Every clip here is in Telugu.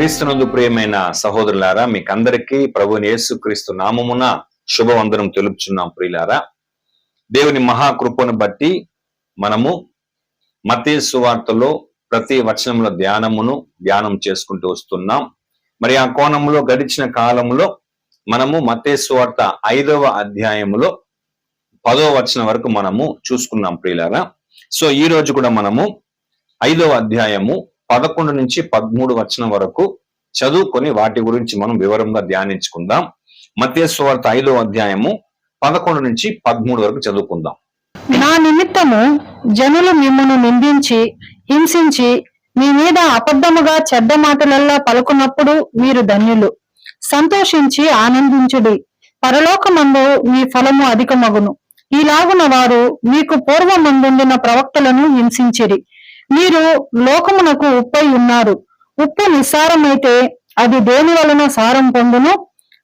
క్రీస్తునందు ప్రియమైన సహోదరులారా, మీకందరికీ ప్రభువైన యేసుక్రీస్తు నామమున శుభవందనం తెలుపుచున్నాం. ప్రియులారా, దేవుని మహాకృపను బట్టి మనము మత్తయి సువార్తలో ప్రతి వచనంలో ధ్యానం చేసుకుంటూ వస్తున్నాం. మరి ఆ కోణంలో గడిచిన కాలంలో మనము మత్తయి సువార్త 5వ అధ్యాయములో 10వ వచనం వరకు మనము చూసుకున్నాం. ప్రియులారా, సో ఈ రోజు కూడా మనము 5వ అధ్యాయము 11 నుంచి 13 వచనం వరకు చదువుకొని వాటి గురించి మనం వివరంగా ధ్యానించుకుందాం. మత్తయి సువార్త 5వ అధ్యాయము 11 నుంచి 13 వరకు చదువుకుందాం. నా నిమిత్తము జనులు మిమ్మును నిందించి హింసించి మీ మీద అబద్ధముగా చెడ్డ మాటలల్లా పలుకున్నప్పుడు మీరు ధన్యులు. సంతోషించి ఆనందించుడి, పరలోకమందు మీ ఫలము అధికమగును. ఈలాగున వారు మీకు పూర్వమందుండిన ప్రవక్తలను హింసించిరి. మీరు లోకమునకు ఉప్పై ఉన్నారు. ఉప్పు నిస్సారమైతే అది దేని వలన సారం పొందును?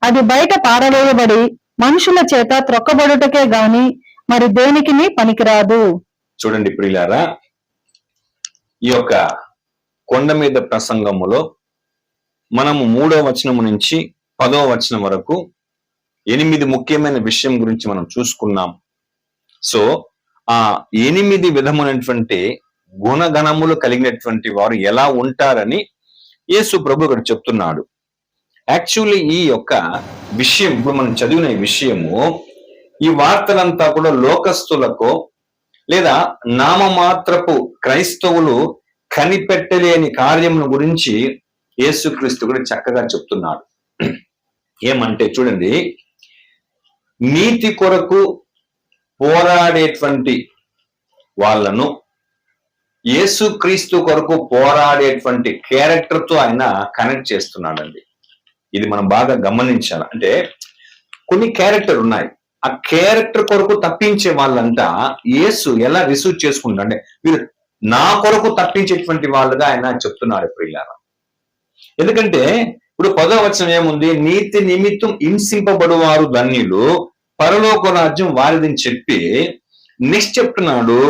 అది బయట పారవేయబడి మనుషుల చేత త్రొక్కబడుటకే గాని మరి దేనికిని పనికిరాదు. చూడండి ప్రియులారా, ఈ యొక్క కొండ మీద ప్రసంగములో మనము 3వ వచనము నుంచి 10వ వచనం వరకు 8 ముఖ్యమైన విషయం గురించి మనం చూసుకున్నాం. సో ఆ 8 విధమైనటువంటి గుణగణములు కలిగినటువంటి వారు ఎలా ఉంటారని యేసు ప్రభు ఇక్కడ చెప్తున్నాడు. యాక్చువల్లీ ఈ యొక్క విషయం, ఇప్పుడు మనం చదివిన ఈ విషయము, ఈ వార్తలంతా కూడా లోకస్తులకు లేదా నామమాత్రపు క్రైస్తవులు కనిపెట్టలేని కార్యముల గురించి యేసుక్రీస్తు కూడా చక్కగా చెప్తున్నాడు. ఏమంటే చూడండి, నీతి కొరకు పోరాడేటువంటి వాళ్ళను యేసుక్రీస్తు కొరకు పోరాడేటువంటి క్యారెక్టర్ తో ఆయన కనెక్ట్ చేస్తున్నాడండి. ఇది మనం బాగా గమనించాలి. అంటే కొన్ని క్యారెక్టర్ ఉన్నాయి, ఆ క్యారెక్టర్ కొరకు తప్పించే వాళ్ళంతా యేసు ఎలా రిసీవ్ చేసుకుంటాడు అంటే వీరు నా కొరకు తప్పించేటువంటి వాళ్ళుగా ఆయన చెప్తున్నాడు ప్రియులారా. ఎందుకంటే ఇప్పుడు 10వ వచనం ఏముంది? నీతి నిమిత్తం హింసింపబడువారు ధన్యులు, పరలోక రాజ్యం వారిదని చెప్పి నెక్స్ట్ చెప్తున్నాడు,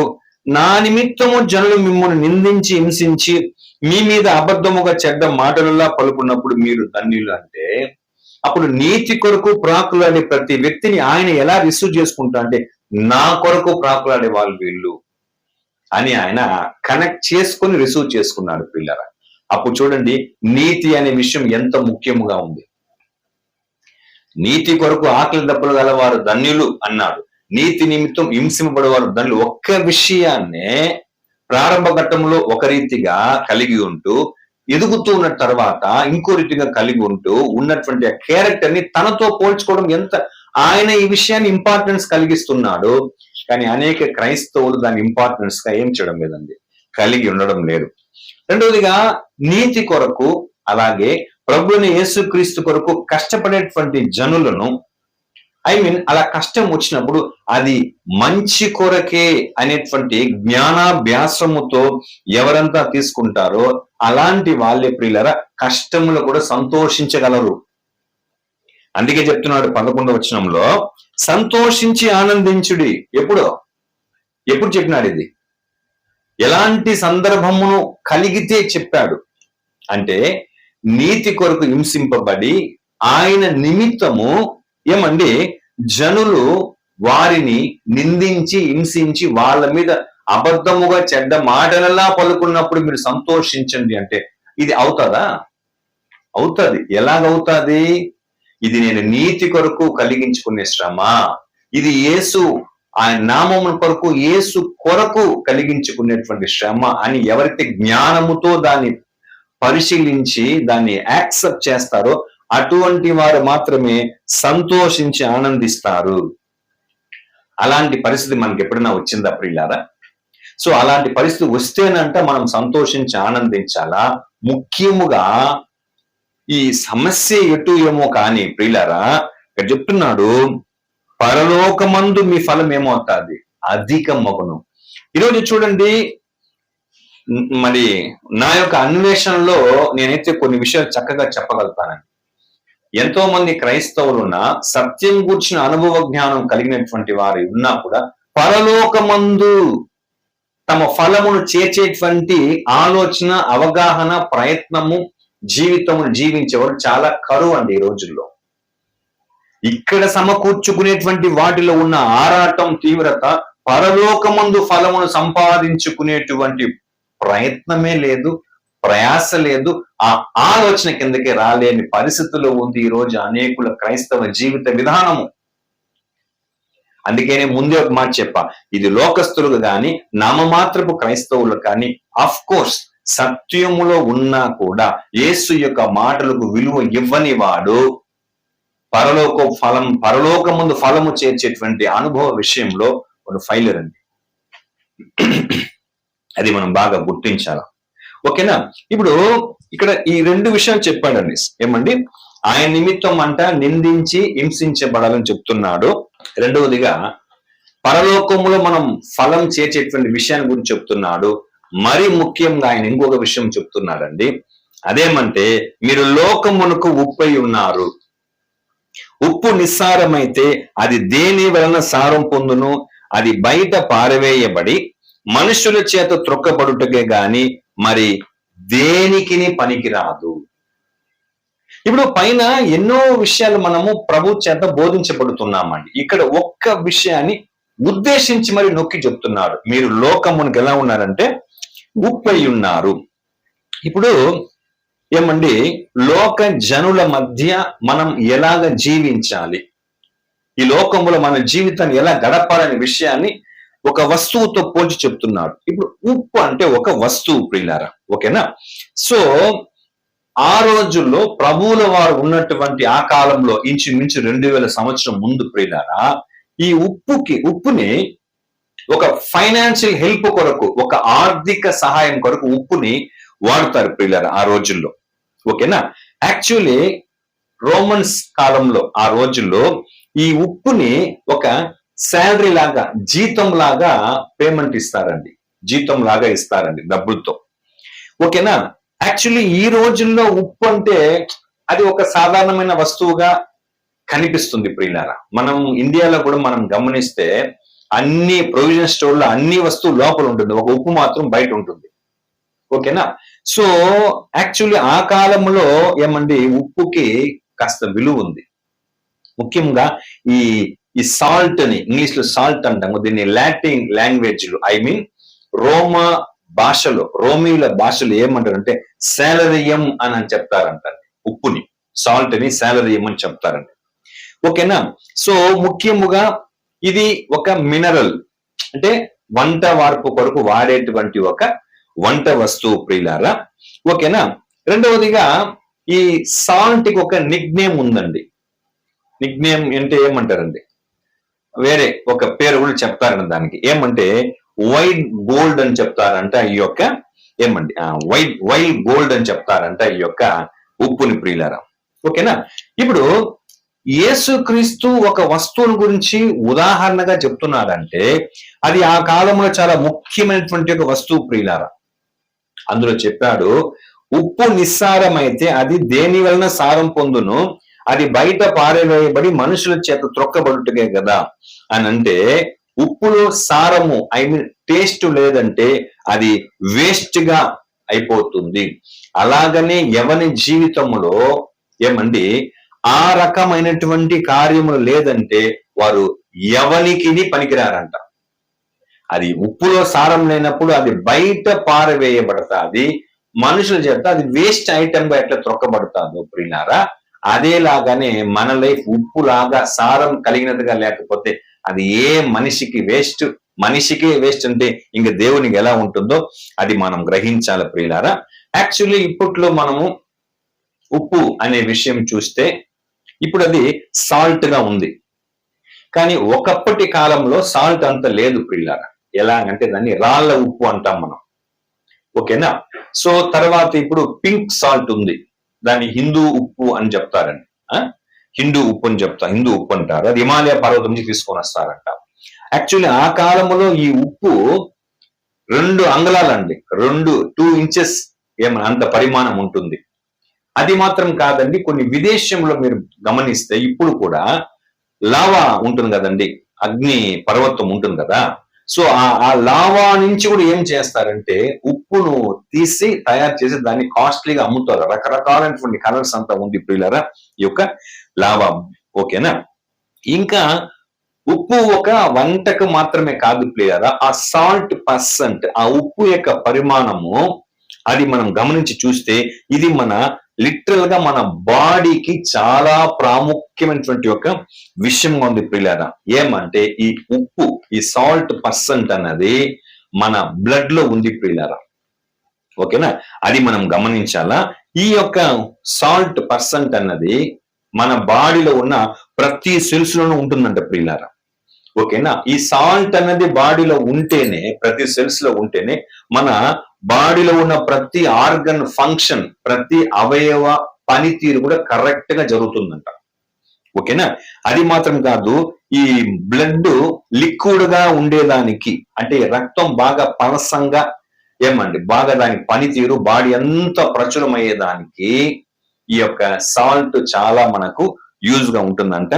నా నిమిత్తము జనులు మిమ్మల్ని నిందించి హింసించి మీ మీద అబద్ధముగా చెడ్డ మాటలలా పలుకున్నప్పుడు మీరు ధన్యులు. అంటే అప్పుడు నీతి కొరకు ప్రాకులాడే ప్రతి వ్యక్తిని ఆయన ఎలా రిసీవ్ చేసుకుంటా అంటే నా కొరకు ప్రాకులాడే వాళ్ళు వీళ్ళు అని ఆయన కనెక్ట్ చేసుకొని రిసీవ్ చేసుకున్నాడు పిల్లరా. అప్పుడు చూడండి, నీతి అనే విషయం ఎంత ముఖ్యముగా ఉంది. నీతి కొరకు ఆకలి దప్పులు గల వారు ధన్యులు అన్నాడు. నీతి నిమిత్తం హింసింపబడేవారు ధన్యులు. ఒక్క విషయాన్నే ప్రారంభ ఘట్టంలో ఒక రీతిగా కలిగి ఉంటూ ఎదుగుతూ ఉన్న తర్వాత ఇంకో రీతిగా కలిగి ఉంటూ ఉన్నటువంటి ఆ క్యారెక్టర్ ని తనతో పోల్చుకోవడం ఎంత ఆయన ఈ విషయాన్ని ఇంపార్టెన్స్ కలిగిస్తున్నాడు. కానీ అనేక క్రైస్తవులు దాని ఇంపార్టెన్స్ గా ఏం చేయడం లేదండి, కలిగి ఉండడం లేదు. రెండవదిగా నీతి కొరకు అలాగే ప్రభువుని యేసుక్రీస్తు కొరకు కష్టపడేటువంటి జనులను అలా కష్టం వచ్చినప్పుడు అది మంచి కొరకే అనేటువంటి జ్ఞానాభ్యాసముతో ఎవరంతా తీసుకుంటారో అలాంటి వాళ్ళే ప్రియులరా కష్టములు కూడా సంతోషించగలరు. అందుకే చెప్తున్నాడు 11వ వచనంలో, సంతోషించి ఆనందించుడి. ఎప్పుడు చెప్పినాడు ఇది? ఎలాంటి సందర్భమును కలిగితే చెప్పాడు అంటే నీతి కొరకు హింసింపబడి ఆయన నిమిత్తము ఏమండి జనులు వారిని నిందించి హింసించి వాళ్ళ మీద అబద్ధముగా చెడ్డ మాటలలా పలుకున్నప్పుడు మీరు సంతోషించండి అంటే ఇది అవుతుందా? అవుతుంది. ఎలాగవుతుంది? ఇది నేను నీతి కొరకు కలిగించుకునే శ్రమ. ఇది యేసు ఆయన నామము కొరకు యేసు కొరకు కలిగించుకునేటువంటి శ్రమ అని ఎవరైతే జ్ఞానముతో దాన్ని పరిశీలించి దాన్ని యాక్సెప్ట్ చేస్తారో అటువంటి వారు మాత్రమే సంతోషించి ఆనందిస్తారు. అలాంటి పరిస్థితి మనకి ఎప్పుడైనా వచ్చిందా ప్రియులారా? సో అలాంటి పరిస్థితి వస్తేనంట మనం సంతోషించి ఆనందించాలా. ముఖ్యముగా ఈ సమస్య ఎటు ఏమో కానీ ప్రియులారా ఇక్కడ చెప్తున్నాడు, పరలోకమందు మీ ఫలం ఏమవుతుంది? అధికమగును. ఈరోజు చూడండి, మరి నా యొక్క అన్వేషణలో నేనైతే కొన్ని విషయాలు చక్కగా చెప్పగలుగుతానండి. ఎంతో మంది క్రైస్తవులున్న సత్యం గూర్చిన అనుభవ జ్ఞానం కలిగినటువంటి వారు ఉన్నా కూడా పరలోకమందు తమ ఫలమును చేర్చేటువంటి ఆలోచన, అవగాహన, ప్రయత్నము జీవితమును జీవించేవారు చాలా కరువు అండి ఈ రోజుల్లో. ఇక్కడ సమకూర్చుకునేటువంటి వాటిలో ఉన్న ఆరాటం, తీవ్రత, పరలోకమందు ఫలమును సంపాదించుకునేటువంటి ప్రయత్నమే లేదు, ప్రయాస లేదు, ఆ ఆలోచన కిందకి రాలేని పరిస్థితుల్లో ఉంది ఈ రోజు అనేకుల క్రైస్తవ జీవిత విధానము. అందుకనే ముందే ఒక మాట చెప్పా, ఇది లోకస్తులకు కానీ నామమాత్రపు క్రైస్తవులు కానీ అఫ్ కోర్స్ సత్యములో ఉన్నా కూడా యేసు యొక్క మాటలకు విలువ ఇవ్వని వాడు పరలోకమందు ఫలము చేర్చేటువంటి అనుభవ విషయంలో ఒక ఫెయిల్యూర్ అండి. అది మనం బాగా గుర్తించాలి. ఓకేనా? ఇప్పుడు ఇక్కడ ఈ 2 విషయాలు చెప్పాడండి. ఏమండి? ఆయన నిమిత్తం నిందించి హింసించబడాలని చెప్తున్నాడు. రెండవదిగా పరలోకములో మనం ఫలం చేర్చేటువంటి విషయాన్ని గురించి చెప్తున్నాడు. మరి ముఖ్యంగా ఆయన ఇంకొక విషయం చెప్తున్నాడండి. అదేమంటే, మీరు లోకమునకు ఉప్పై ఉన్నారు. ఉప్పు నిస్సారమైతే అది దేని వలన సారం పొందును? అది బయట పారవేయబడి మనుషుల చేత త్రొక్కబడుటకే గాని మరి దేనికిని పనికిరాదు. ఇప్పుడు పైన ఎన్నో విషయాలు మనము ప్రభు చేత బోధించబడుతున్నామండి. ఇక్కడ ఒక్క విషయాన్ని ఉద్దేశించి మరి నొక్కి చెప్తున్నాడు. మీరు లోకమునికి ఎలా ఉన్నారంటే ఉప్పై ఉన్నారు. ఇప్పుడు ఏమండి, లోక జనుల మధ్య మనం ఎలాగ జీవించాలి, ఈ లోకములో మన జీవితాన్ని ఎలా గడపాలనే విషయాన్ని ఒక వస్తువుతో పోల్చి చెప్తున్నాడు. ఇప్పుడు ఉప్పు అంటే ఒక వస్తువు ప్రియులారా. ఓకేనా? సో ఆ రోజుల్లో ప్రభువుల వారు ఉన్నటువంటి ఆ కాలంలో ఇంచుమించు 2000 సంవత్సరం ముందు ప్రియులారా, ఈ ఉప్పుని ఒక ఫైనాన్షియల్ హెల్ప్ కొరకు, ఒక ఆర్థిక సహాయం కొరకు ఉప్పుని వాడుతారు ప్రియులారా ఆ రోజుల్లో. ఓకేనా? యాక్చువల్లీ రోమన్స్ కాలంలో ఆ రోజుల్లో ఈ ఉప్పుని ఒక శాలరీ లాగా, జీతం లాగా పేమెంట్ ఇస్తారండి. జీతం లాగా ఇస్తారండి డబ్బులతో. ఓకేనా? యాక్చువల్లీ ఈ రోజుల్లో ఉప్పు అంటే అది ఒక సాధారణమైన వస్తువుగా కనిపిస్తుంది ప్రియులారా. మనం ఇండియాలో కూడా మనం గమనిస్తే అన్ని ప్రొవిజన్ స్టోర్లో అన్ని వస్తువులు లోపల ఉంటుంది, ఒక ఉప్పు మాత్రం బయట ఉంటుంది. ఓకేనా? సో యాక్చువల్లీ ఆ కాలంలో ఏమండి, ఉప్పుకి కాస్త విలువ ఉంది. ముఖ్యంగా ఈ సాల్ట్ అని ఇంగ్లీష్ లో సాల్ట్ అంటాము, దీన్ని లాటిన్ లాంగ్వేజ్ లో రోమా భాషలో, రోమీల భాషలో ఏమంటారంటే సాలరియం అని చెప్తారంట. ఉప్పుని, సాల్ట్ అని సాలరియం అని చెప్తారండి. ఓకేనా? సో ముఖ్యముగా ఇది ఒక మినరల్, అంటే వంట వార్పు కొరకు వాడేటువంటి ఒక వంట వస్తువు ప్రియులారా. ఓకేనా? రెండవదిగా ఈ సాల్ట్ కి ఒక నిక్ నేమ్ ఉందండి. నిక్ నేమ్ అంటే ఏమంటారండి, వేరే ఒక పేరు కూడా చెప్తారండి దానికి. ఏమంటే వైట్ గోల్డ్ అని చెప్తారంట ఈ యొక్క, ఏమండి వైట్ గోల్డ్ అని చెప్తారంట ఈ యొక్క ఉప్పుని ప్రియులారా. ఓకేనా? ఇప్పుడు యేసుక్రీస్తు ఒక వస్తువుని గురించి ఉదాహరణగా చెప్తున్నారంటే అది ఆ కాలంలో చాలా ముఖ్యమైనటువంటి ఒక వస్తువు ప్రియులారా. అందులో చెప్పాడు, ఉప్పు నిస్సారమైతే అది దేని వలన సారం పొందును? అది బయట పారవేయబడి మనుషుల చేత త్రొక్కబడుటకే కదా అని అంటే, ఉప్పులో సారము టేస్ట్ లేదంటే అది వేస్ట్ గా అయిపోతుంది. అలాగనే ఎవరి జీవితంలో ఏమండి ఆ రకమైనటువంటి కార్యములు లేదంటే వారు ఎవనికి పనికిరారంట. అది ఉప్పులో సారం లేనప్పుడు అది బయట పారవేయబడతాది, మనుషుల చేత అది వేస్ట్ ఐటమ్ గా ఎట్లా త్రొక్కబడతాదో ప్రియులారా, అదేలాగానే మన లైఫ్ ఉప్పు లాగా సారం కలిగినట్టుగా లేకపోతే అది ఏ మనిషికి వేస్ట్, మనిషికే వేస్ట్ అంటే ఇంక దేవునికి ఎలా ఉంటుందో అది మనం గ్రహించాలి ప్రియులారా. యాక్చువల్లీ ఇప్పట్లో మనము ఉప్పు అనే విషయం చూస్తే ఇప్పుడు అది సాల్ట్ గా ఉంది, కానీ ఒకప్పటి కాలంలో సాల్ట్ అంత లేదు ప్రియులారా. ఎలాగంటే దాన్ని రాళ్ళ ఉప్పు అంటాం మనం. ఓకేనా? సో తర్వాత ఇప్పుడు పింక్ సాల్ట్ ఉంది, దాన్ని హిందూ ఉప్పు అని చెప్తారండి. హిందూ ఉప్పు అని హిందూ ఉప్పు అంటారు. అది హిమాలయ పర్వతం నుంచి తీసుకొని వస్తారంట. యాక్చువల్లీ ఆ కాలంలో ఈ ఉప్పు 2 అంగుళాలండి, 2 ఇంచెస్ ఏమన్నా అంత పరిమాణం ఉంటుంది. అది మాత్రం కాదండి, కొన్ని విదేశంలో మీరు గమనిస్తే ఇప్పుడు కూడా లావా ఉంటుంది కదండి, అగ్ని పర్వతం ఉంటుంది కదా. సో ఆ లావా నుంచి కూడా ఏం చేస్తారంటే ఉప్పును తీసి తయారు చేసి దాన్ని కాస్ట్లీగా అమ్ముతారు. రకరకాలైనటువంటి కలర్స్ అంతా ఉంది ప్రియులారా ఈ యొక్క లావా. ఓకేనా? ఇంకా ఉప్పు ఒక వంటకు మాత్రమే కాదు ప్రియులారా, ఆ సాల్ట్ పర్సెంట్, ఆ ఉప్పు యొక్క పరిమాణము అది మనం గమనించి చూస్తే ఇది మన లిటరల్ గా మన బాడీకి చాలా ప్రాముఖ్యమైనటువంటి ఒక విషయంగా ఉంది ప్రియులారా. ఏమంటే ఈ ఉప్పు, ఈ సాల్ట్ పర్సెంట్ అన్నది మన బ్లడ్ లో ఉంది ప్రియులారా. ఓకేనా? అది మనం గమనించాలా. ఈ యొక్క సాల్ట్ పర్సెంట్ అన్నది మన బాడీలో ఉన్న ప్రతి సెల్స్ లోనూ ఉంటుందంట ప్రియులారా. ఓకేనా? ఈ సాల్ట్ అనేది బాడీలో ఉంటేనే, ప్రతి సెల్స్ లో ఉంటేనే మన బాడీలో ఉన్న ప్రతి ఆర్గన్ ఫంక్షన్, ప్రతి అవయవ పనితీరు కూడా కరెక్ట్ గా జరుగుతుందంట. ఓకేనా? అది మాత్రం కాదు, ఈ బ్లడ్ లిక్విడ్ గా ఉండేదానికి, అంటే రక్తం బాగా పలసంగా బాగా దాని పనితీరు బాడీ అంతా ప్రచురమయ్యేదానికి ఈ యొక్క సాల్ట్ చాలా మనకు యూజ్ గా ఉంటుందంట.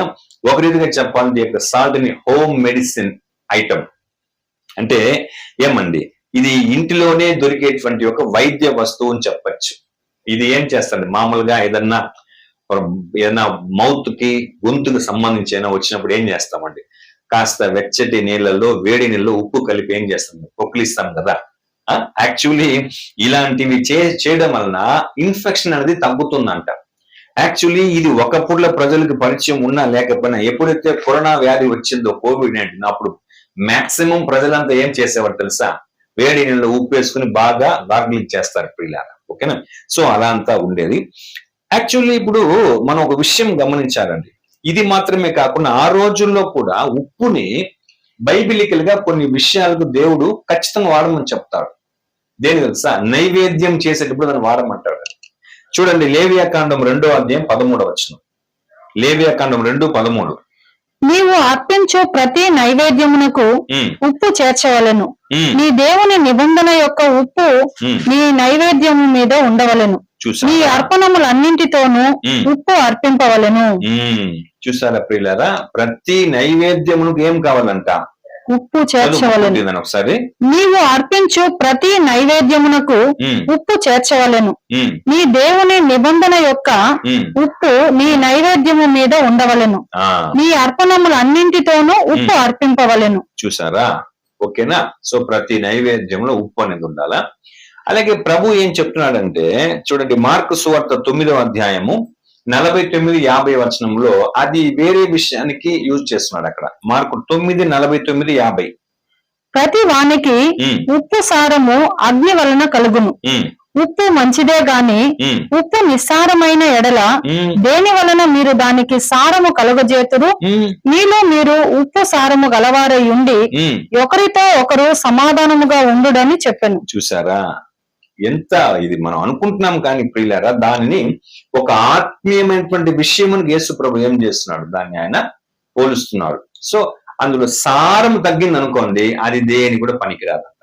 ఒక రీతిగా చెప్పాలంటే ఈ యొక్క సాల్ట్ ని హోమ్ మెడిసిన్ ఐటమ్ అంటే ఇది ఇంటిలోనే దొరికేటువంటి ఒక వైద్య వస్తువు అని చెప్పచ్చు. ఇది ఏం చేస్తుంది, మామూలుగా ఏదన్నా మౌత్ కి, గొంతుకు సంబంధించి వచ్చినప్పుడు ఏం చేస్తామండి, కాస్త వెచ్చటి నీళ్ళల్లో వేడి నీళ్ళలో ఉప్పు కలిపి ఏం చేస్తాం, పొక్కిలిస్తాం కదా. యాక్చువల్లీ ఇలాంటివి చేయడం వలన ఇన్ఫెక్షన్ అనేది తగ్గుతుందంట. యాక్చువల్లీ ఇది ఒకప్పుడులో ప్రజలకు పరిచయం ఉన్నా లేకపోయినా, ఎప్పుడైతే కరోనా వ్యాధి వచ్చిందో, కోవిడ్-19, అప్పుడు మాక్సిమం ప్రజలంతా ఏం చేసేవారు తెలుసా, వేడి నీళ్ళు ఉప్పు వేసుకుని బాగా గార్గిలింగ్ చేస్తారు పిల్లలు. ఓకేనా? సో అలా అంతా ఉండేది. యాక్చువల్లీ ఇప్పుడు మనం ఒక విషయం గమనించాలండి. ఇది మాత్రమే కాకుండా ఆ రోజుల్లో కూడా ఉప్పుని బైబిలికల్ గా కొన్ని విషయాలకు దేవుడు ఖచ్చితంగా వాడమని చెప్తాడు. దేని తెలుసా, నైవేద్యం చేసేటప్పుడు దాన్ని వాడమంటాడు. చూడండి, లేవియాకాండం 2:13. లేవియాకాండం 2:13. నీవు అర్పించు ప్రతి నైవేద్యమునకు ఉప్పు చేర్చవలెను. నీ దేవుని నిబంధన యొక్క ఉప్పు నీ నైవేద్యము మీద ఉండవలెను. నీ అర్పణములన్నింటితోనూ ఉప్పు అర్పింపవలెను. చూసారా ప్రియులారా, ప్రతి నైవేద్యమునకు ఏం కావాలంట, ఉప్పు చేర్చవలెను. ఒకసారి, నీవు అర్పించు ప్రతి నైవేద్యమునకు ఉప్పు చేర్చవలెను. నీ దేవుని నిబంధన యొక్క ఉప్పు నీ నైవేద్యము మీద ఉండవలెను. నీ అర్పణములన్నింటితోనూ ఉప్పు అర్పింపవలెను. చూసారా? ఓకేనా? సో ప్రతి నైవేద్యంలో ఉప్పు అనేది ఉండాలా. అలాగే ప్రభు ఏం చెప్తున్నాడంటే, చూడండి, మార్కు సువార్త 9:49-50 అది వేరే విషయానికి యూజ్ చేస్తున్నాడు అక్కడ. మార్కు 9:49-50. ప్రతి వానికి ఉప్పు సారము అగ్ని వలన కలుగును. ఉప్పు మంచిదే గాని ఉప్పు నిస్సారమైన ఎడల దేని వలన మీరు దానికి సారము కలుగజేతురు? మీలో మీరు ఉప్పు సారము గలవారై ఉండి ఒకరితో ఒకరు సమాధానముగా ఉండుడని చెప్పాను. చూసారా ఎంత ఇది మనం అనుకుంటున్నాం, కానీ ప్రియులారా దానిని ఒక ఆత్మీయమైనటువంటి విషయమును యేసు ప్రభు ఏం చేస్తున్నాడు, దాన్ని ఆయన పోలుస్తున్నాడు. సో అందులో సారం తగ్గింది అనుకోండి, అది దేని కూడా పనికిరాదంట.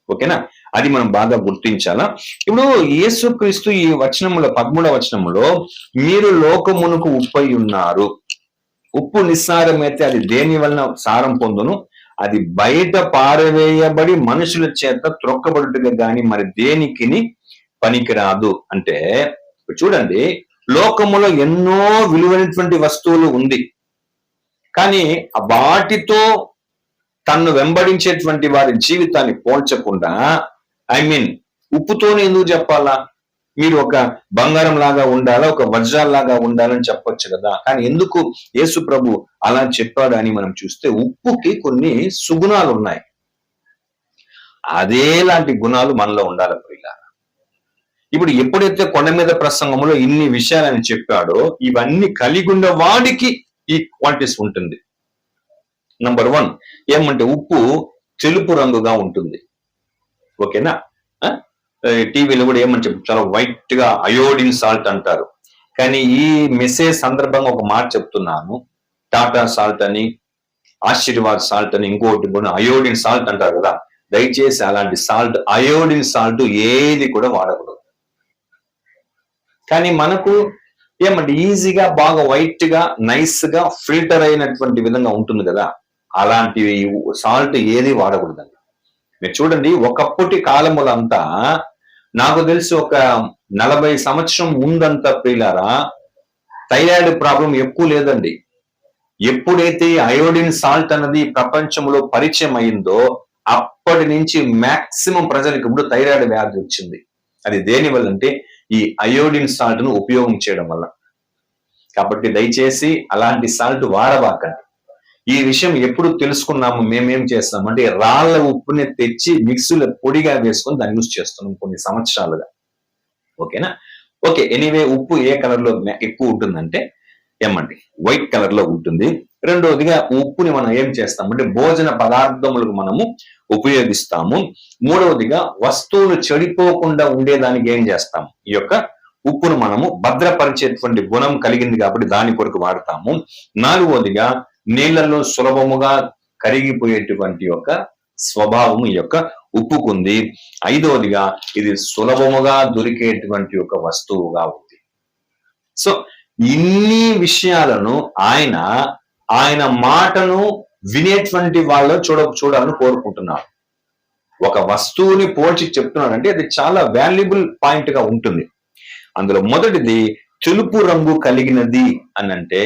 ఓకేనా? అది మనం బాగా గుర్తించాలా. ఇప్పుడు యేసుక్రీస్తు ఈ వచనములో 13వ వచనములో మీరు లోకమునకు ఉప్పై ఉన్నారు. ఉప్పు నిస్సారమైతే అది దేని వలన సారం పొందును? అది బయట పారవేయబడి మనుషుల చేత త్రొక్కబడుటగా గాని మరి దేనికి పనికిరాదు. అంటే చూడండి, లోకములో ఎన్నో విలువైనటువంటి వస్తువులు ఉంది, కానీ వాటితో తన్ను వెంబడించేటువంటి వారి జీవితాన్ని పోల్చకుండా, ఉప్పుతోనే ఎందుకు చెప్పాలా? మీరు ఒక బంగారం లాగా ఉండాలా, ఒక వజ్రాల్లాగా ఉండాలని చెప్పొచ్చు కదా. కానీ ఎందుకు యేసు ప్రభు అలా చెప్పాడు అని మనం చూస్తే, ఉప్పుకి కొన్ని సుగుణాలు ఉన్నాయి. అదేలాంటి గుణాలు మనలో ఉండాలి ప్రియులారా. ఇప్పుడు ఎప్పుడైతే కొండ మీద ప్రసంగంలో ఇన్ని విషయాలని చెప్పాడో, ఇవన్నీ కలిగి ఉన్న వాడికి ఈ క్వాలిటీస్ ఉంటుంది. నంబర్ 1 ఏమంటే ఉప్పు తెలుపు రంగుగా ఉంటుంది. ఓకేనా? టీవీలో కూడా ఏమని చెప్పు, చాలా వైట్ గా అయోడిన్ సాల్ట్ అంటారు. కానీ ఈ మెసేజ్ సందర్భంగా ఒక మాట చెప్తున్నాను, టాటా సాల్ట్ అని, ఆశీర్వాద్ సాల్ట్ అని, ఇంకోటి కూడా అయోడిన్ సాల్ట్ అంటారు కదా. దయచేసి అలాంటి సాల్ట్, అయోడిన్ సాల్ట్ ఏది కూడా వాడకూడదు. కానీ మనకు ఈజీగా బాగా వైట్ గా నైస్ గా ఫిల్టర్ అయినటువంటి విధంగా ఉంటుంది కదా. అలాంటి సాల్ట్ ఏది వాడకూడదండి. మీరు చూడండి, ఒకప్పటి కాలములంతా నాకు తెలిసి ఒక 40 సంవత్సరం ముందంతా ప్రియులారా థైరాయిడ్ ప్రాబ్లం ఎక్కువ లేదండి. ఎప్పుడైతే అయోడిన్ సాల్ట్ అన్నది ప్రపంచంలో పరిచయం అయిందో అప్పటి నుంచి మాక్సిమం ప్రజలకు ఇప్పుడు థైరాయిడ్ వ్యాధి వచ్చింది. అది దేని వల్ల అంటే ఈ అయోడిన్ సాల్ట్ ను ఉపయోగం చేయడం వల్ల. కాబట్టి దయచేసి అలాంటి సాల్ట్ వాడబాకండి. ఈ విషయం ఎప్పుడు తెలుసుకున్నాము, మేమేం చేస్తామంటే రాళ్ల ఉప్పుని తెచ్చి మిక్సీలో పొడిగా వేసుకొని దాన్ని యూజ్ చేస్తున్నాం కొన్ని సంవత్సరాలుగా. ఓకేనా? ఓకే, ఎనీవే ఉప్పు ఏ కలర్ లో ఎక్కువ ఉంటుందంటే ఏమండి వైట్ కలర్ లో ఉంటుంది. రెండవదిగా ఉప్పుని మనం ఏం చేస్తామంటే భోజన పదార్థములకు మనము ఉపయోగిస్తాము. మూడవదిగా వస్తువులు చెడిపోకుండా ఉండేదానికి ఏం చేస్తాము, ఈ యొక్క ఉప్పును మనము భద్రపరిచేటువంటి గుణం కలిగింది కాబట్టి దాని కొరకు వాడతాము. నాలుగవదిగా నీళ్లలో సులభముగా కరిగిపోయేటువంటి యొక్క స్వభావము ఈ యొక్క ఉప్పుకుంది. ఐదవదిగా ఇది సులభముగా దొరికేటువంటి ఒక వస్తువుగా ఉంది. సో ఇన్ని విషయాలను ఆయన మాటను వినేటువంటి వాళ్ళు చూడాలని కోరుకుంటున్నారు. ఒక వస్తువుని పోల్చి చెప్తున్నాడంటే అది చాలా వాల్యుబుల్ పాయింట్ గా ఉంటుంది. అందులో మొదటిది తెలుపు రంగు కలిగినది అని అంటే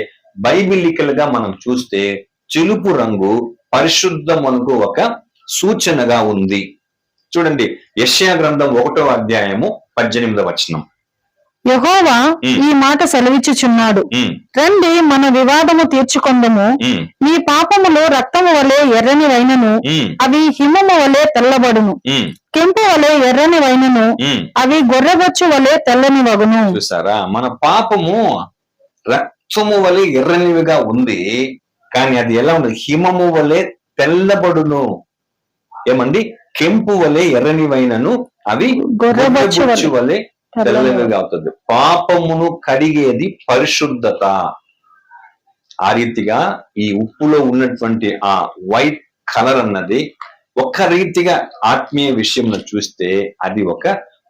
బైబిలికల్ గా మనం చూస్తే తెలుపు రంగు పరిశుద్ధమునకు ఒక సూచనగా ఉంది. చూడండి, యెషయా గ్రంథం 1వ అధ్యాయము 18వ వచనం. యెహోవా ఈ మాట సెలవిచ్చుచున్నాడు, రండి మన వివాదము తీర్చుకొందము. మీ పాపములు రక్తము వలె ఎర్రని వైనను అవి హిమము వలె తెల్లబడును, కెంపు వలె ఎర్రని వైనను అవి గొర్రెబొచ్చు వలె తెల్లని వగును. చూసారా, మన పాపము రక్తము వలె ఎర్రనివిగా ఉంది, కానీ అది ఎలా ఉండదు, హిమము వలె తెల్లబడును. ఏమండి, కెంపు వలె ఎర్రనివైనను అవి గొర్రెబొచ్చు వలె తెల్లనివిగా అవుతుంది. పాపమును కడిగేది పరిశుద్ధత. ఆ రీతిగా ఈ ఉప్పులో ఉన్నటువంటి ఆ వైట్ కలర్ అన్నది ఒక రీతిగా ఆత్మీయ విషయంలో చూస్తే అది ఒక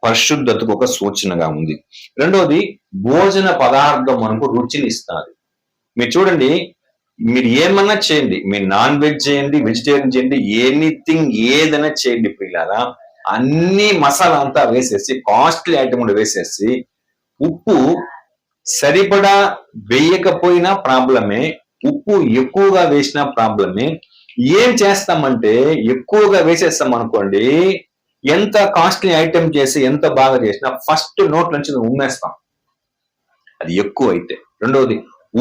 పరిశుద్ధతకు ఒక సూచనగా ఉంది. రెండోది, భోజన పదార్థం మనకు రుచిని ఇస్తుంది. మీరు చూడండి, మీరు ఏమన్నా చేయండి, మీరు నాన్ వెజ్ చేయండి, వెజిటేరియన్ చేయండి, ఎనీథింగ్ ఏదైనా చేయండి పిల్లారా, అన్ని మసాలా అంతా వేసేసి కాస్ట్లీ ఐటమ్ వేసేసి ఉప్పు సరిపడా వేయకపోయినా ప్రాబ్లమే, ఉప్పు ఎక్కువగా వేసినా ప్రాబ్లమే. ఏం చేస్తామంటే ఎక్కువగా వేసేస్తాం అనుకోండి, ఎంత కాస్ట్లీ ఐటమ్ చేసి ఎంత బాగా చేసినా ఫస్ట్ నోట్ నుంచి ఉమ్మేస్తాం, అది ఎక్కువ అయితే. రెండవది,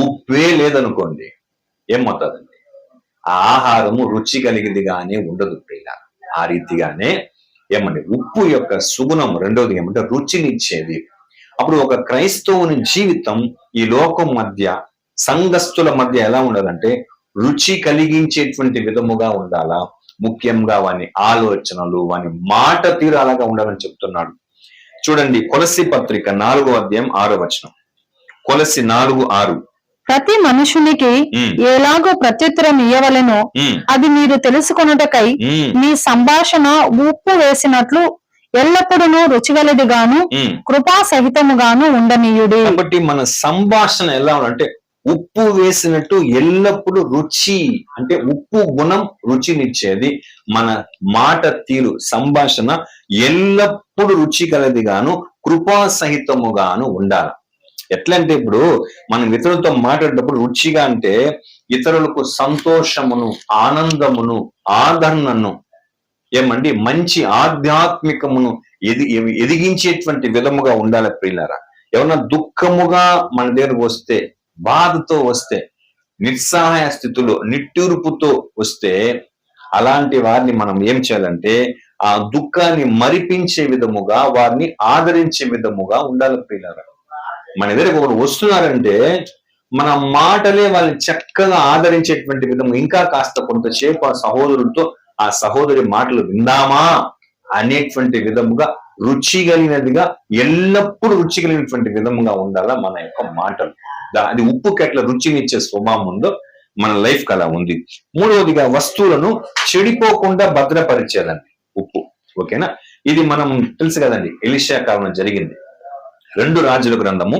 ఉప్పే లేదనుకోండి ఏమవుతుందండి, ఆహారము రుచి కలిగిందిగానే ఉండదు ప్రియుల. ఆ రీతిగానే ఏమంటే ఉప్పు యొక్క సుగుణం రెండవది ఏమంటే రుచినిచ్చేది. అప్పుడు ఒక క్రైస్తవుని జీవితం ఈ లోకం మధ్య సంఘస్థుల మధ్య ఎలా ఉండాలంటే రుచి కలిగించేటువంటి విధముగా ఉండాలా. ముఖ్యంగా వాని ఆలోచనలు, వాని మాట తీరు అలాగా ఉండాలని చెప్తున్నాడు. చూడండి, కొలస్సీ పత్రిక 4వ అధ్యాయం 6వ వచనం. కొలస్సీ 4:6. ప్రతి మనుషునికి ఎలాగో ప్రత్యుత్తరం ఇయ్యవలెనో అది మీరు తెలుసుకొనుటకై మీ సంభాషణ ఉప్పు వేసినట్లు ఎల్లప్పుడూ రుచిగలదిగాను కృపా సహితముగాను ఉండనీయుడి. కాబట్టి మన సంభాషణ ఎలా ఉందంటే ఉప్పు వేసినట్టు ఎల్లప్పుడూ రుచి, అంటే ఉప్పు గుణం రుచినిచ్చేది. మన మాట తీరు సంభాషణ ఎల్లప్పుడూ రుచి కలదిగాను కృపా సహితముగాను ఉండాలి. ఎట్లా అంటే ఇప్పుడు మనం ఇతరులతో మాట్లాడేటప్పుడు రుచిగా అంటే ఇతరులకు సంతోషమును, ఆనందమును, ఆదరణను, ఏమండి మంచి ఆధ్యాత్మికమును ఎదిగించేటువంటి విధముగా ఉండాలి ప్రియులారా. ఎవరన్నా దుఃఖముగా మన దగ్గరకు వస్తే, బాధతో వస్తే, నిస్సహాయ స్థితిలో నిట్టూర్పుతో వస్తే అలాంటి వారిని మనం ఏం చేయాలంటే ఆ దుఃఖాన్ని మరిపించే విధముగా, వారిని ఆదరించే విధముగా ఉండాలి ప్రియులారా. మన దగ్గరకు ఒకరు వస్తున్నారంటే మన మాటలే వాళ్ళని చక్కగా ఆదరించేటువంటి విధము, ఇంకా కాస్త కొంతసేపు ఆ సహోదరుడితో ఆ సహోదరి మాటలు విందామా అనేటువంటి విధముగా రుచి కలిగినదిగా, ఎల్లప్పుడూ రుచి కలిగినటువంటి విధముగా ఉండాలా మన యొక్క మాటలు. అది ఉప్పుకి ఎట్లా రుచినిచ్చే స్వభావం ఉందో మన లైఫ్ అలా ఉంది. మూడవదిగా వస్తువులను చెడిపోకుండా భద్రపరిచేదండి ఉప్పు. ఓకేనా? ఇది మనం తెలుసు కదండి, ఎలీషా కాలంలో జరిగింది. 2 రాజుల గ్రంథము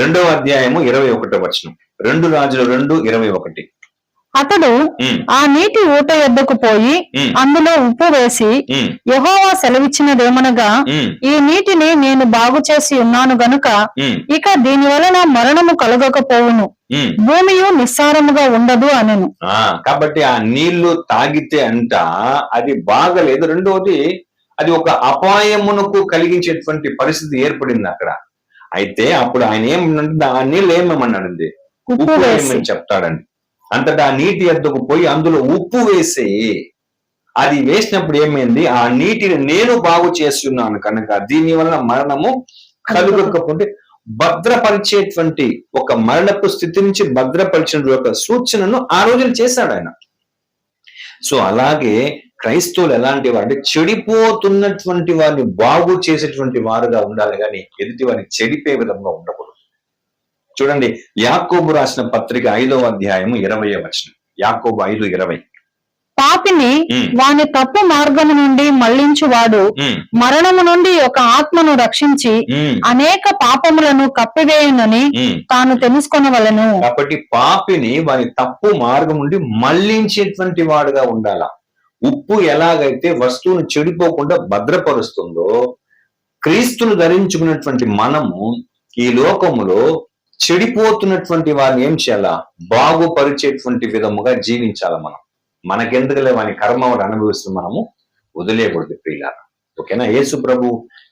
2వ అధ్యాయము 21వ వచనం. 2 రాజులు 2:21. అతడు ఉమ్, ఆ నీటి ఊట యొద్దకు పోయి ఉమ్, అందులో ఉప్పు వేసి ఉమ్, యెహోవా సెలవిచ్చినదేమనగా, ఉమ్, ఈ నీటిని నేను బాగు చేసి ఉన్నాను గనుక ఉమ్, ఇక దీని వలన మరణము కలుగకపోవును, ఉమ్. భూమియు నిస్సారముగా ఉండదు అనెను. కాబట్టి ఆ నీళ్లు తాగితే అంట అది బాగలేదు. రెండోది, అది ఒక అపాయమునకు కలిగించేటువంటి పరిస్థితి ఏర్పడింది అక్కడ. అయితే అప్పుడు ఆయన ఏమన్నాడు, ఆ నీళ్ళు ఏమేమన్నాడండి, ఉప్పు ఉప్పు వేసి వేయమని చెప్తాడండి. అంతటా ఆ నీటి ఎద్దకు పోయి అందులో ఉప్పు వేసి, అది వేసినప్పుడు ఏమైంది, ఆ నీటిని నేను బాగు చేస్తున్నాను కనుక దీని వలన మరణము కలుగకపోతే భద్రపరిచేటువంటి ఒక మరణపు స్థితి నుంచి భద్రపరిచిన ఒక సూచనను ఆ రోజున చేశాడు ఆయన. సో అలాగే క్రైస్తవులు ఎలాంటి వారు అంటే చెడిపోతున్నటువంటి వారిని బాగు చేసేటువంటి వారుగా ఉండాలి, కానీ ఎదుటి వారిని చెడిపే విధంగా ఉండకూడదు. చూడండి, యాకోబు రాసిన పత్రిక 5వ అధ్యాయము 20వ వచనం. యాకోబు 5:20. పాపిని వాని తప్పు మార్గము నుండి మళ్లించువాడు మరణము నుండి ఒక ఆత్మను రక్షించి అనేక పాపములను కప్పివేయునని తాను తెలుసుకొనవలెను. కాబట్టి పాపిని వాని తప్పు మార్గం నుండి మళ్లించేటువంటి వాడుగా ఉండాల. ఉప్పు ఎలాగైతే వస్తువును చెడిపోకుండా భద్రపరుస్తుందో, క్రీస్తును ధరించుకున్నటువంటి మనము ఈ లోకములో చెడిపోతున్నటువంటి వారిని ఏం చేయాలా, బాగుపరిచేటువంటి విధముగా జీవించాల. మనకెందుకులే వాని కర్మ అనుభవిస్తున్న మనము వదిలేయకూడదు ప్రియులారా. ఓకేనా? యేసు ప్రభు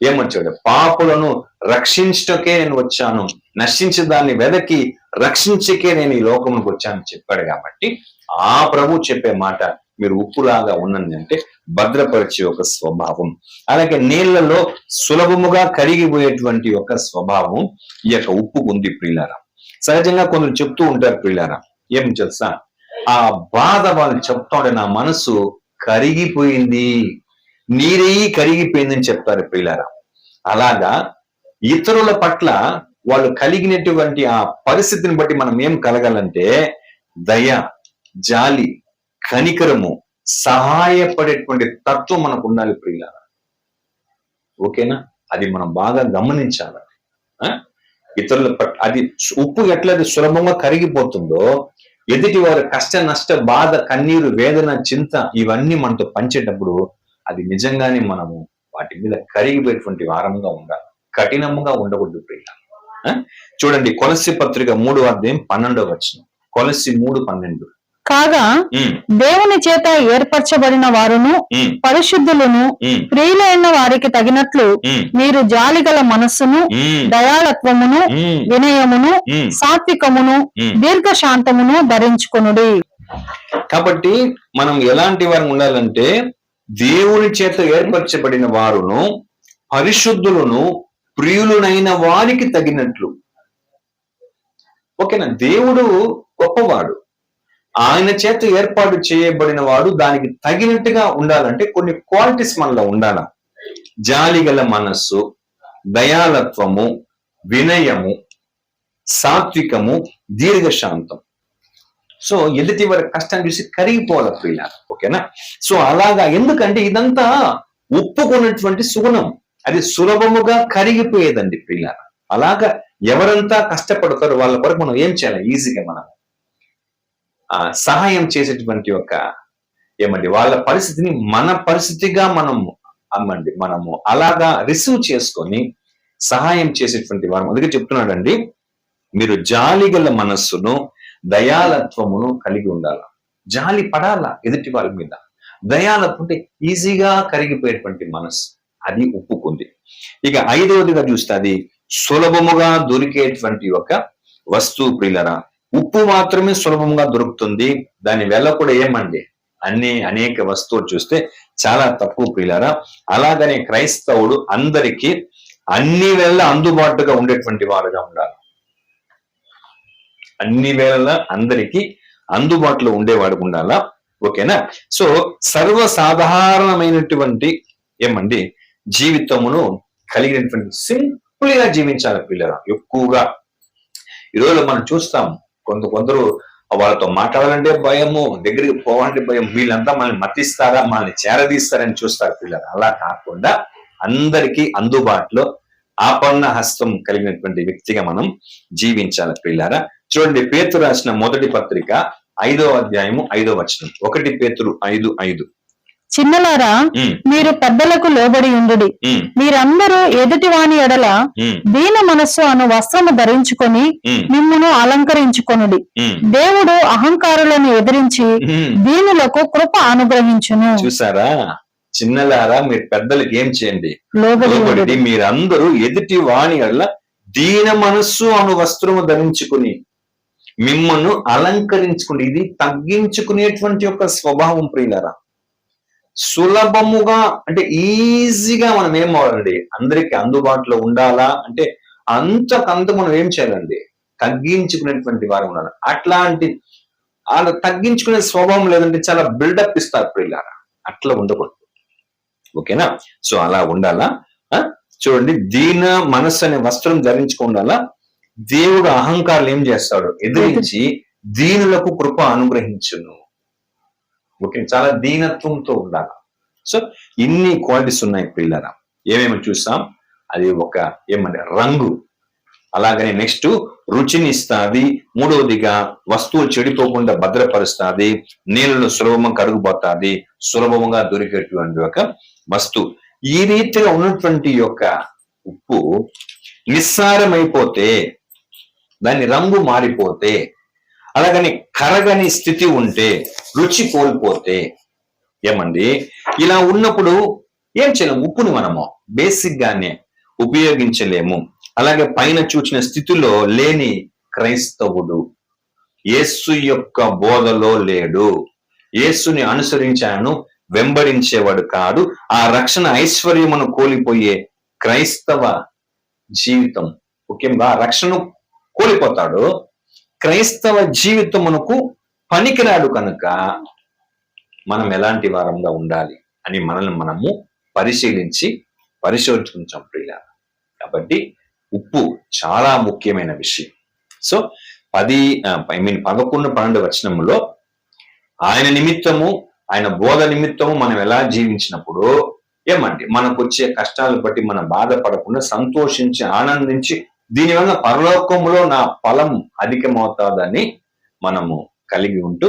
ఏమొచ్చాడు, పాపులను రక్షించటకే నేను వచ్చాను, నశించే దాన్ని వెదకి రక్షించకే నేను ఈ లోకంలోకి వచ్చాను చెప్పాడు. కాబట్టి ఆ ప్రభు చెప్పే మాట, మీరు ఉప్పులాగా ఉన్నది అంటే భద్రపరిచే ఒక స్వభావం, అలాగే నీళ్లలో సులభముగా కరిగిపోయేటువంటి ఒక స్వభావం ఈ యొక్క ఉప్పుకు ఉంది ప్రియులారా. సహజంగా కొందరు చెప్తూ ఉంటారు ప్రియులారా, ఏం తెలుసా, ఆ బాధ వాళ్ళు చెప్తాడు, నా మనసు కరిగిపోయింది, నీరే కరిగిపోయిందని చెప్తారు ప్రియులారా. అలాగా ఇతరుల పట్ల వాళ్ళు కలిగినటువంటి ఆ పరిస్థితిని బట్టి మనం ఏం కలగాలంటే దయ, జాలి, కనికరము, సహాయపడేటువంటి తత్వం మనకు ఉండాలి ప్రియులారా. ఓకేనా? అది మనం బాగా గమనించాలి. ఇతరుల పట్ల అది ఉప్పు ఎట్లయితే సులభంగా కరిగిపోతుందో, ఎదుటి వారి కష్ట నష్ట బాధ కన్నీరు వేదన చింత ఇవన్నీ మనతో పంచేటప్పుడు అది నిజంగానే మనము వాటి మీద కరిగిపోయేటువంటి వారంగా ఉండాలి, కఠినముగా ఉండకూడదు ప్రియులారా. చూడండి, కొలస్సీ పత్రిక 3వ అధ్యాయం 12వ వచనం. కొలస్సీ 3:12. కాగా దేవుని చేత ఏర్పరచబడిన వారును పరిశుద్ధులను ప్రియులైన వారికి తగినట్లు మీరు జాలిగల మనస్సును, దయాళత్వమును, వినయమును, సాత్వికమును, దీర్ఘశాంతమును ధరించుకొనుడి. కాబట్టి మనం ఎలాంటి వారు ఉండాలంటే దేవుని చేత ఏర్పరచబడిన వారును పరిశుద్ధులను ప్రియులైన వారికి తగినట్లు. ఓకేనా? దేవుడు గొప్పవాడు, ఆయన చేత ఏర్పాటు చేయబడిన వాడు దానికి తగినట్టుగా ఉండాలంటే కొన్ని క్వాలిటీస్ మనలో ఉండాల. జాలిగల మనస్సు, దయాళత్వము, వినయము, సాత్వికము, దీర్ఘశాంతం. సో ఎదుటి వారి కష్టం చూసి కరిగిపోవాలి ప్రియులారా. ఓకేనా? సో అలాగా, ఎందుకంటే ఇదంతా ఒప్పుకున్నటువంటి సుగుణం, అది సులభముగా కరిగిపోయేదండి ప్రియులారా. అలాగా ఎవరంతా కష్టపడతారో వాళ్ళ కొరకు మనం ఏం చేయాలి, ఈజీగా మనం సహాయం చేసేటువంటి ఒక వాళ్ళ పరిస్థితిని మన పరిస్థితిగా మనము అలాగా రిసీవ్ చేసుకొని సహాయం చేసేటువంటి వారు. అందుకే చెప్తున్నాడండి, మీరు జాలిగల మనస్సును, దయాళత్వమును కలిగి ఉండాల. జాలి పడాల ఎదుటి వాళ్ళ మీద. దయాళత్వం అంటే ఈజీగా కరిగిపోయేటువంటి మనస్సు, అది ఉప్పుకుంది. ఇక 5వదిగా చూస్తే అది సులభముగా దొరికేటువంటి ఒక వస్తువు ప్రియులరా. ఉప్పు మాత్రమే సులభంగా దొరుకుతుంది, దాని వెల కూడా ఏమండి అనేక వస్తువులు చూస్తే చాలా తక్కువ ప్రియులారా. అలాగనే క్రైస్తవుడు అందరికీ అన్ని వేళ అందుబాటుగా ఉండేటువంటి వారుగా ఉండాలి. అన్ని వేళ అందరికీ అందుబాటులో ఉండేవాడు ఉండాలా. ఓకేనా? సో సర్వసాధారణమైనటువంటి జీవితమును కలిగినటువంటి సింపుల్ గా జీవించాలి పిల్లరా. ఎక్కువగా ఈరోజు మనం చూస్తాం, కొందరు వాళ్ళతో మాట్లాడాలంటే భయము, దగ్గరికి పోవాలంటే భయం, వీళ్ళంతా మనల్ని మతిస్తారా, మనల్ని చేరదీస్తారని చూస్తారు పిల్లలు. అలా కాకుండా అందరికీ అందుబాటులో ఆపన్న హస్తం కలిగినటువంటి వ్యక్తిగా మనం జీవించాలి పిల్లారా. చూడండి, పేతురు రాసిన మొదటి పత్రిక 5వ అధ్యాయము 5వ వచనం. 1 పేతురు 5:5. చిన్నలారా, ఉమ్, మీరు పెద్దలకు లోబడి ఉండుడి. ఉమ్, మీరందరూ ఎదుటి వాని ఎడల ఉమ్, దీన మనస్సు అను వస్త్రము ధరించుకొని ఉమ్, మిమ్మును అలంకరించుకొనుడి. ఉమ్, దేవుడు అహంకారులను ఎదిరించి ఉమ్. దీనులకు కృప అనుగ్రహించును. చూసారా? చిన్నలారా, మీరు పెద్దలకి ఏం చేయండి? లోబడి లోబడి ఉండుడి. మీరందరూ ఎదుటి వాణి వల్ల దీన మనస్సు అను వస్త్రము ధరించుకుని మిమ్మల్ని అలంకరించుకుని, ఇది తగ్గించుకునేటువంటి యొక్క స్వభావం ప్రియులారా. సులభముగా అంటే ఈజీగా మనం ఏం అవ్వాలండి? అందరికి అందుబాటులో ఉండాలా అంటే అంతకంత మనం ఏం చేయాలండి? తగ్గించుకునేటువంటి వారు ఉండాలి. అట్లాంటి వాళ్ళు తగ్గించుకునే స్వభావం లేదంటే చాలా బిల్డప్ ఇస్తారు ప్రియులారా. అట్లా ఉండకూడదు. ఓకేనా? సో అలా ఉండాలా. చూడండి, దీన మనస్సు అనే వస్త్రం ధరించుకుండాలా. దేవుడు అహంకారులు ఏం చేస్తాడు? ఎదిరించి దీనులకు కృప అనుగ్రహించును. ఓకే, చాలా దీనత్వంతో ఉండాలి. సో ఇన్ని క్వాలిటీస్ ఉన్నాయి పిల్లరా. ఏమేమి చూసాం? అది ఒక ఏమంటే రంగు. అలాగనే నెక్స్ట్ రుచిని ఇస్తుంది. మూడవదిగా వస్తువులు చెడిపోకుండా భద్రపరుస్తుంది. నీళ్ళను సులభంగా కరుగుపోతుంది. సులభంగా దొరికేటువంటి ఒక వస్తువు. ఈ రీతిగా ఉన్నటువంటి యొక్క ఉప్పు నిస్సారమైపోతే, దాని రంగు మారిపోతే, అలాగని కరగని స్థితి ఉంటే, రుచి కోల్పోతే ఏమండి ఇలా ఉన్నప్పుడు ఏం చేయలేము? ఉప్పుని మనము బేసిక్ గానే ఉపయోగించలేము. అలాగే పైన చూచిన స్థితిలో లేని క్రైస్తవుడు యేసు యొక్క బోధలో లేడు, యేసుని అనుసరించాను వెంబడించేవాడు కాదు, ఆ రక్షణ ఐశ్వర్యమును కోల్పోయే క్రైస్తవ జీవితం, ముఖ్యంగా రక్షణ కోల్పోతాడు. క్రైస్తవ జీవితమునకు పనికిరాడు. కనుక మనం ఎలాంటి వారంగా ఉండాలి అని మనల్ని మనము పరిశోధించాం ప్రియులారా. కాబట్టి ఉప్పు చాలా ముఖ్యమైన విషయం. సో 11, 12 వచనములో ఆయన నిమిత్తము, ఆయన బోధ నిమిత్తము మనం ఎలా జీవించినప్పుడు ఏమండి మనకు వచ్చే కష్టాలను బట్టి మనం బాధపడకుండా సంతోషించి ఆనందించి దీనివల్ల పరలోకములో నా ఫలం అధికమవుతాదని మనము కలిగి ఉంటూ,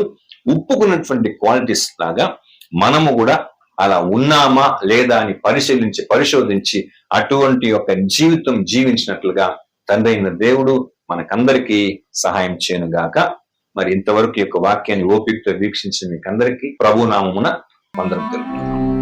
ఉప్పుకున్నటువంటి క్వాలిటీస్ లాగా మనము కూడా అలా ఉన్నామా లేదా అని పరిశోధించి అటువంటి యొక్క జీవితం జీవించినట్లుగా తండ్రి అయిన దేవుడు మనకందరికీ సహాయం చేయను గాక. మరి ఇంతవరకు ఈ యొక్క వాక్యాన్ని ఓపికతో వీక్షించిన మీకందరికీ ప్రభు నామమున వందనం తెలుపుతున్నాను.